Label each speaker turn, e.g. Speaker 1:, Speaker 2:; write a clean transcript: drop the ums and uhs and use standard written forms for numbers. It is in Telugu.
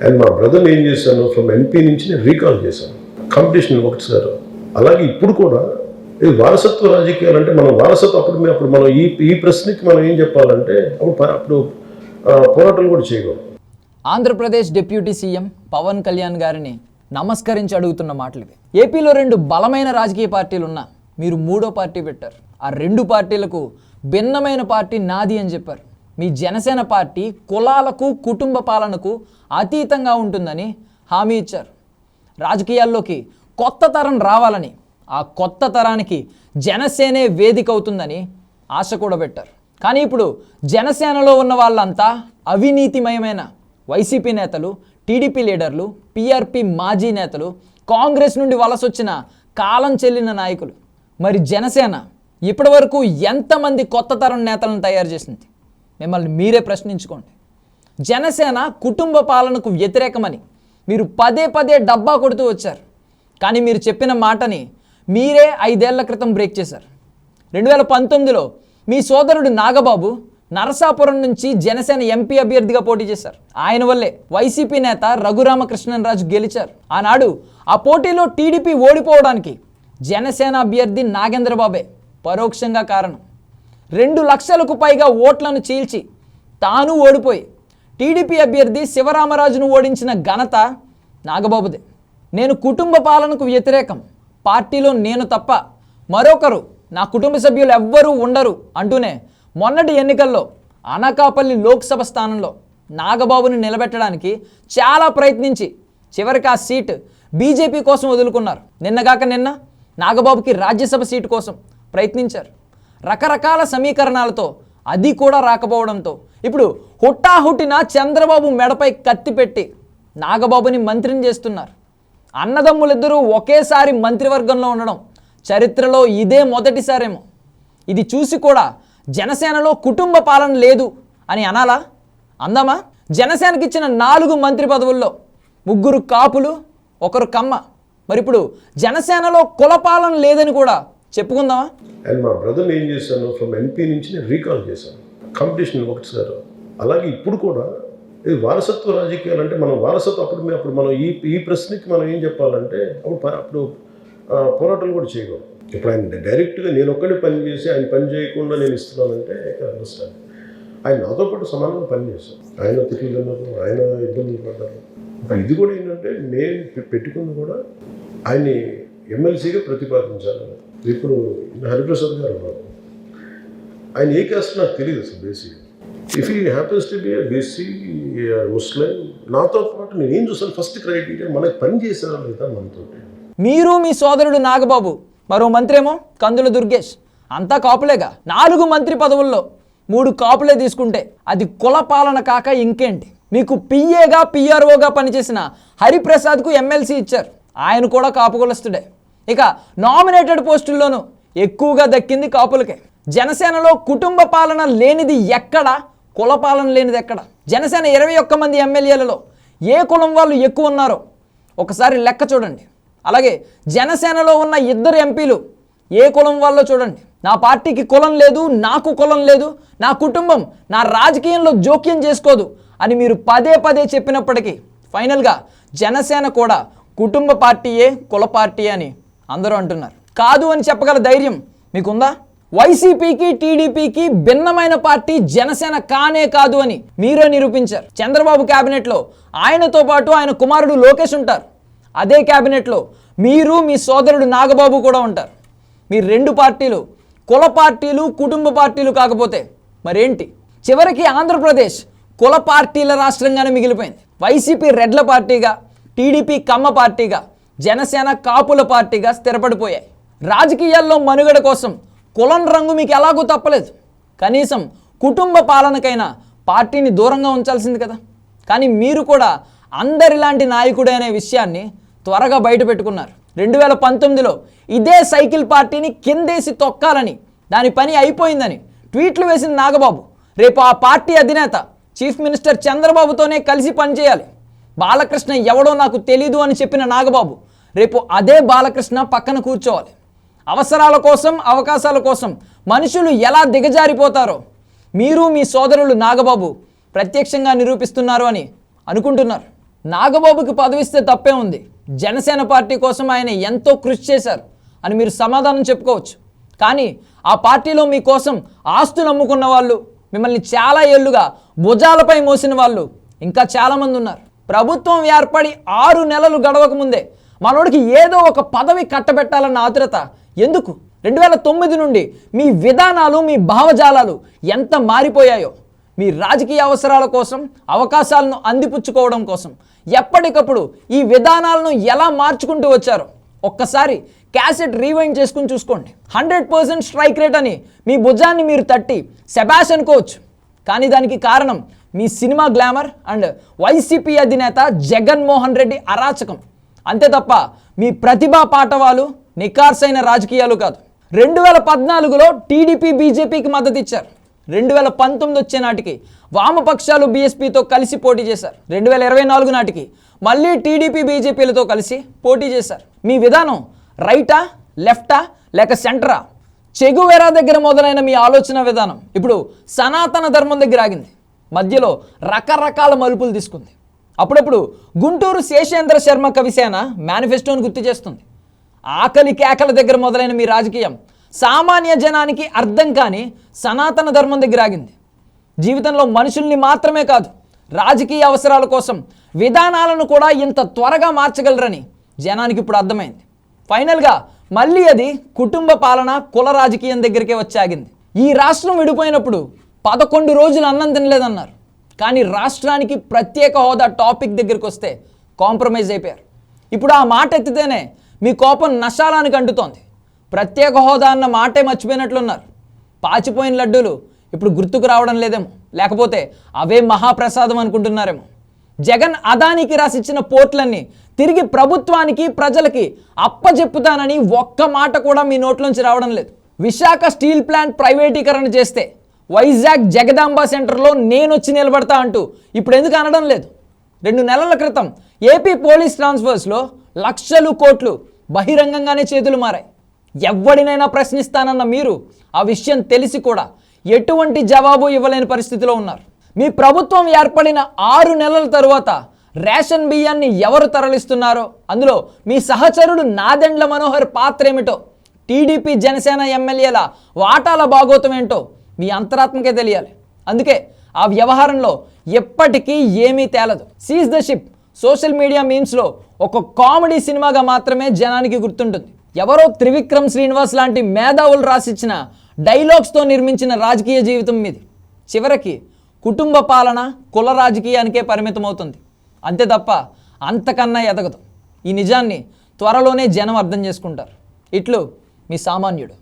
Speaker 1: అండ్ మా బ్రదర్ని ఏం చేశాను, ఫ్రమ్ ఎంపీ నుంచి నేను రీకాల్ చేశాను కాంపిటీషన్ ఒకటిసారి. అలాగే ఇప్పుడు కూడా ఇది వారసత్వ రాజకీయాలు అంటే మనం వారసత్వం అప్పుడు మనం ఈ ప్రశ్నకి మనం ఏం చెప్పాలంటే అప్పుడు పోరాటాలు కూడా చేయగలం.
Speaker 2: ఆంధ్రప్రదేశ్ డిప్యూటీ సీఎం పవన్ కళ్యాణ్ గారిని నమస్కరించి అడుగుతున్న మాటలు ఇవి. ఏపీలో 2 బలమైన రాజకీయ పార్టీలు ఉన్నా మీరు 3వ పార్టీ పెట్టారు. ఆ 2 పార్టీలకు భిన్నమైన పార్టీ నాది అని చెప్పారు. మీ జనసేన పార్టీ కులాలకు కుటుంబ పాలనకు అతీతంగా ఉంటుందని హామీ ఇచ్చారు. రాజకీయాల్లోకి కొత్త తరం రావాలని, ఆ కొత్త తరానికి జనసేనే వేదిక అవుతుందని ఆశ కూడా పెట్టారు. కానీ ఇప్పుడు జనసేనలో ఉన్న వాళ్ళంతా అవినీతిమయమైన వైసీపీ నేతలు, టీడీపీ లీడర్లు, పీఆర్పీ మాజీ నేతలు, కాంగ్రెస్ నుండి వలసొచ్చిన కాలం చెల్లిన నాయకులు. మరి జనసేన ఇప్పటి వరకు ఎంతమంది కొత్త తరం నేతలను తయారు చేసింది? మిమ్మల్ని మీరే ప్రశ్నించుకోండి. జనసేన కుటుంబ పాలనకు వ్యతిరేకమని మీరు పదే డబ్బా కొడుతూ వచ్చారు. కానీ మీరు చెప్పిన మాటని మీరే 5 ఏళ్ల క్రితం బ్రేక్ చేశారు. 2019లో మీ సోదరుడు నాగబాబు నరసాపురం నుంచి జనసేన ఎంపీ అభ్యర్థిగా పోటీ చేశారు. ఆయన వల్లే వైసీపీ నేత రఘురామకృష్ణరాజు గెలిచారు. ఆనాడు ఆ పోటీలో టీడీపీ ఓడిపోవడానికి జనసేన అభ్యర్థి నాగేంద్రబాబే పరోక్షంగా కారణం. 2 లక్షలకు పైగా ఓట్లను చీల్చి తాను ఓడిపోయి టీడీపీ అభ్యర్థి శివరామరాజును ఓడించిన ఘనత నాగబాబుదే. నేను కుటుంబ పాలనకు వ్యతిరేకం, పార్టీలో నేను తప్ప మరొకరు నా కుటుంబ సభ్యులు ఎవ్వరూ ఉండరు అంటూనే మొన్నటి ఎన్నికల్లో అనకాపల్లి లోక్సభ స్థానంలో నాగబాబుని నిలబెట్టడానికి చాలా ప్రయత్నించి చివరికి ఆ సీటు బీజేపీ కోసం వదులుకున్నారు. నిన్నగాక నిన్న నాగబాబుకి రాజ్యసభ సీటు కోసం ప్రయత్నించారు. రకరకాల సమీకరణాలతో అది కూడా రాకపోవడంతో ఇప్పుడు హుట్టాహుట్టిన చంద్రబాబు మెడపై కత్తి పెట్టి నాగబాబుని మంత్రిని చేస్తున్నారు. అన్నదమ్ములిద్దరూ ఒకేసారి మంత్రివర్గంలో ఉండడం చరిత్రలో ఇదే మొదటిసారేమో. ఇది చూసి కూడా జనసేనలో కుటుంబ పాలన లేదు అని అనాలా? అందామా? జనసేనకి ఇచ్చిన 4 మంత్రి పదవుల్లో 3 కాపులు, 1 కమ్మ. మరి ఇప్పుడు జనసేనలో కుల పాలన లేదని కూడా చెప్పుకుందామా?
Speaker 1: అండ్ మా బ్రదర్ని ఏం చేశాను, ఫ్రమ్ ఎంపీ నుంచి నేను రీకాల్ చేశాను కాంపిటీషన్ ఒకటిసారి. అలాగే ఇప్పుడు కూడా ఇది వారసత్వ రాజకీయాలు అంటే మనం వారసత్వం అప్పుడు మనం ఈ ప్రశ్నకి మనం ఏం చెప్పాలంటే అప్పుడు పోరాటాలు కూడా చేయగలం. ఇప్పుడు ఆయన డైరెక్ట్గా నేను ఒక్కడే పని చేసి ఆయన పని చేయకుండా నేను ఇస్తున్నానంటే అండర్స్టాండ్. ఆయన నాతో పాటు సమానంగా పనిచేశాను. ఆయన తిట్లు తిన్నారు, ఆయన ఇబ్బందులు పడ్డారు. ఇది కూడా ఏంటంటే నేను పెట్టుకుంది కూడా ఆయన్ని ఎమ్మెల్సీగా ప్రతిపాదించాలని. ఇప్పుడు హరిప్రసాద్ గారు ఉన్నారు, ఆయన ఏ కాస్ట్ నాకు తెలియదు అసలు. Basic if he happens to be BC Muslim, నాతో పాటు నేను ఏం చూసాను ఫస్ట్ క్రైటీరియా మనకి పని చేశారా లేదా మనతో.
Speaker 2: మీరు మీ సోదరుడు నాగబాబు, మరో మంత్రి ఏమో కందుల దుర్గేష్, అంతా కాపులేగా. 4 మంత్రి పదవుల్లో 3 కాపులే తీసుకుంటే అది కుల పాలన కాక ఇంకేంటి? మీకు పిఏగా పిఆర్ఓగా పనిచేసిన హరిప్రసాద్కు ఎమ్మెల్సీ ఇచ్చారు, ఆయన కూడా కాపు కులస్తుడే. ఇక నామినేటెడ్ పోస్టుల్లోనూ ఎక్కువగా దక్కింది కాపులకే. జనసేనలో కుటుంబ పాలన లేనిది ఎక్కడ, కుల పాలన లేనిది ఎక్కడ? జనసేన 21 మంది ఎమ్మెల్యేలలో ఏ కులం వాళ్ళు ఎక్కువ ఉన్నారో ఒకసారి లెక్క చూడండి. అలాగే జనసేనలో ఉన్న 2 ఎంపీలు ఏ కులం వాళ్ళో చూడండి. నా పార్టీకి కులం లేదు, నాకు కులం లేదు, నా కుటుంబం నా రాజకీయంలో జోక్యం చేసుకోదు అని మీరు పదే చెప్పినప్పటికీ ఫైనల్గా జనసేన కూడా కుటుంబ పార్టీయే కుల పార్టీ అని అందరూ అంటున్నారు. కాదు అని చెప్పగల ధైర్యం మీకుందా? వైసీపీకి టీడీపీకి భిన్నమైన పార్టీ జనసేన కానే కాదు అని మీరే నిరూపించారు. చంద్రబాబు క్యాబినెట్లో ఆయనతో పాటు ఆయన కుమారుడు లోకేష్ ఉంటారు. అదే క్యాబినెట్లో మీరు మీ సోదరుడు నాగబాబు కూడా ఉంటారు. మీ 2 పార్టీలు కుల పార్టీలు, కుటుంబ పార్టీలు కాకపోతే మరేంటి? చివరికి ఆంధ్రప్రదేశ్ కుల పార్టీల రాష్ట్రంగానే మిగిలిపోయింది. వైసీపీ రెడ్ల పార్టీగా, టీడీపీ కమ్మ పార్టీగా, జనసేన కాపుల పార్టీగా స్థిరపడిపోయాయి. రాజకీయాల్లో మనుగడ కోసం కులం రంగు మీకు ఎలాగూ తప్పలేదు. కనీసం కుటుంబ పాలనకైనా పార్టీని దూరంగా ఉంచాల్సింది కదా. కానీ మీరు కూడా అందరిలాంటి నాయకుడే అనే విషయాన్ని త్వరగా బయట పెట్టుకున్నారు. 2019లో ఇదే సైకిల్ పార్టీని కిందేసి తొక్కాలని, దాని పని అయిపోయిందని ట్వీట్లు వేసిన నాగబాబు రేపు ఆ పార్టీ అధినేత చీఫ్ మినిస్టర్ చంద్రబాబుతోనే కలిసి పనిచేయాలి. బాలకృష్ణ ఎవడో నాకు తెలీదు అని చెప్పిన నాగబాబు రేపు అదే బాలకృష్ణ పక్కన కూర్చోవాలి. అవసరాల కోసం, అవకాశాల కోసం మనుషులు ఎలా దిగజారిపోతారో మీరు మీ సోదరులు నాగబాబు ప్రత్యక్షంగా నిరూపిస్తున్నారు అని అనుకుంటున్నారు. నాగబాబుకి పదవిస్తే తప్పే ఉంది, జనసేన పార్టీ కోసం ఆయన ఎంతో కృషి చేశారు అని మీరు సమాధానం చెప్పుకోవచ్చు. కానీ ఆ పార్టీలో మీకోసం ఆస్తులు అమ్ముకున్న వాళ్ళు, మిమ్మల్ని చాలా ఏళ్లుగా భుజాలపై మోసిన వాళ్ళు ఇంకా చాలామంది ఉన్నారు. ప్రభుత్వం ఏర్పడి 6 నెలలు గడవక ముందే మనోడికి ఏదో ఒక పదవి కట్టబెట్టాలన్న ఆతురత ఎందుకు? 2009 నుండి మీ విధానాలు, మీ భావజాలాలు ఎంత మారిపోయాయో, మీ రాజకీయ అవసరాల కోసం, అవకాశాలను అందిపుచ్చుకోవడం కోసం ఎప్పటికప్పుడు ఈ విధానాలను ఎలా మార్చుకుంటూ వచ్చారో ఒక్కసారి క్యాసెట్ రీవైండ్ చేసుకుని చూసుకోండి. 100% స్ట్రైక్ రేట్ అని మీ భుజాన్ని మీరు తట్టి శబాష్ అనుకోవచ్చు. కానీ దానికి కారణం మీ సినిమా గ్లామర్ అండ్ వైసీపీ అధినేత జగన్మోహన్ రెడ్డి అరాచకం అంతే తప్ప మీ ప్రతిభా పాటవాలు, నికార్సైన రాజకీయాలు కాదు. 2014లో టీడీపీ బీజేపీకి మద్దతు ఇచ్చారు. 2019 వచ్చే నాటికి వామపక్షాలు బీఎస్పీతో కలిసి పోటీ చేశారు. 2024 నాటికి మళ్ళీ టీడీపీ బీజేపీలతో కలిసి పోటీ చేశారు. మీ విధానం రైటా, లెఫ్టా లేక సెంటరా? చెగువెరా దగ్గర మొదలైన మీ ఆలోచన విధానం ఇప్పుడు సనాతన ధర్మం దగ్గర ఆగింది. మధ్యలో రకరకాల మలుపులు తీసుకుంది. అప్పుడప్పుడు గుంటూరు శేషేంద్ర శర్మ కవిసేన మేనిఫెస్టోని గుర్తు చేస్తుంది. ఆకలి కేకల దగ్గర మొదలైన మీ రాజకీయం సామాన్య జనానికి అర్థం కాని సనాతన ధర్మం దగ్గర ఆగింది. జీవితంలో మనుషుల్ని మాత్రమే కాదు, రాజకీయ అవసరాల కోసం విధానాలను కూడా ఇంత త్వరగా మార్చగలరని జనానికి ఇప్పుడు అర్థమైంది. ఫైనల్గా మళ్ళీ అది కుటుంబ పాలన, కుల రాజకీయం దగ్గరికే వచ్చి ఆగింది. ఈ రాష్ట్రం విడిపోయినప్పుడు 11 రోజులు అన్నం తినలేదన్నారు. కానీ రాష్ట్రానికి ప్రత్యేక హోదా టాపిక్ దగ్గరికి వస్తే కాంప్రమైజ్ అయిపోయారు. ఇప్పుడు ఆ మాట ఎత్తితేనే మీ కోపం నశాలానికి అంటుతోంది. ప్రత్యేక హోదా అన్న మాటే మర్చిపోయినట్లున్నారు. పాచిపోయిన లడ్డూలు ఇప్పుడు గుర్తుకు రావడం లేదేమో, లేకపోతే అవే మహాప్రసాదం అనుకుంటున్నారేమో. జగన్ అదానికి రాసిచ్చిన పోర్టులన్నీ తిరిగి ప్రభుత్వానికి, ప్రజలకి అప్పజెప్పుతానని ఒక్క మాట కూడా మీ నోట్లోంచి రావడం లేదు. విశాఖ స్టీల్ ప్లాంట్ ప్రైవేటీకరణ చేస్తే వైజాగ్ జగదాంబ సెంటర్లో నేను వచ్చి నిలబడతా అంటూ ఇప్పుడు ఎందుకు అనడం లేదు? 2 నెలల క్రితం ఏపీ పోలీస్ ట్రాన్స్ఫర్స్లో లక్షలు కోట్లు బహిరంగంగానే చేతులు మారాయి. ఎవడినైనా ప్రశ్నిస్తానన్న మీరు ఆ విషయం తెలిసి కూడా ఎటువంటి జవాబు ఇవ్వలేని పరిస్థితిలో ఉన్నారు. మీ ప్రభుత్వం ఏర్పడిన 6 నెలల తరువాత రేషన్ బియ్యాన్ని ఎవరు తరలిస్తున్నారో, అందులో మీ సహచరుడు నాదెండ్ల మనోహర్ పాత్ర ఏమిటో, టీడీపీ జనసేన ఎమ్మెల్యేల వాటాల భాగోతం ఏంటో మీ అంతరాత్మకే తెలియాలి. అందుకే ఆ వ్యవహారంలో ఎప్పటికీ ఏమీ తేలదు. Seize the ship social media మీమ్స్లో ఒక కామెడీ సినిమాగా మాత్రమే జనానికి గుర్తుంటుంది. ఎవరో త్రివిక్రమ్ శ్రీనివాస్ లాంటి మేధావులు రాసిచ్చిన డైలాగ్స్తో నిర్మించిన రాజకీయ జీవితం మీది చివరికి కుటుంబ పాలన, కుల రాజకీయానికే పరిమితమవుతుంది. అంతే తప్ప అంతకన్నా ఎదగదు. ఈ నిజాన్ని త్వరలోనే జనం అర్థం చేసుకుంటారు. ఇట్లు మీ సామాన్యుడు.